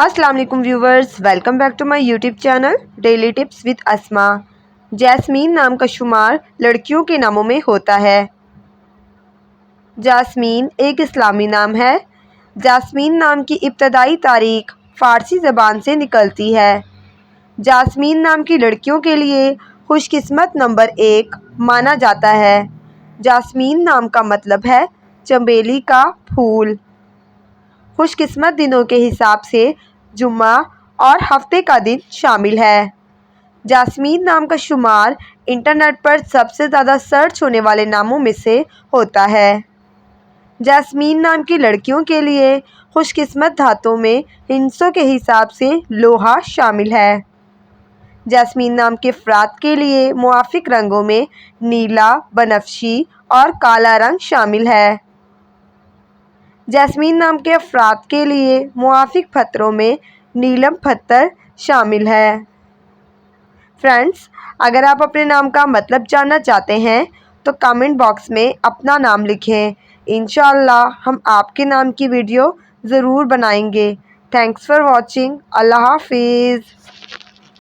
अस्सलाम वालेकुम viewers, welcome back to my YouTube channel daily tips with Asma. Jasmine नाम का शुमार लड़कियों के नामों में होता है। जास्मीन एक इस्लामी नाम है। जास्मीन नाम की इब्तदाई तारीख फ़ारसी ज़बान से निकलती है। जास्मीन नाम की लड़कियों के लिए खुशकिस्मत नंबर 1 माना जाता है। जास्मीन नाम का मतलब है चमेली का फूल। खुशकिस्मत दिनों के हिसाब से जुम्मा और हफ्ते का दिन शामिल है। जास्मीन नाम का शुमार इंटरनेट पर सबसे ज़्यादा सर्च होने वाले नामों में से होता है। जास्मीन नाम की लड़कियों के लिए खुशकिस्मत धातुओं में हिस्सों के हिसाब से लोहा शामिल है। जास्मीन नाम के अफराद के लिए मुआफिक रंगों में नीला, बनफशी और काला रंग शामिल है। जैस्मीन नाम के अफराद के लिए मुआफिक पत्थरों में नीलम पत्थर शामिल है। फ्रेंड्स, अगर आप अपने नाम का मतलब जानना चाहते हैं तो कमेंट बॉक्स में अपना नाम लिखें। इंशाअल्लाह हम आपके नाम की वीडियो ज़रूर बनाएंगे। Thanks for watching. अल्लाह हाफिज़।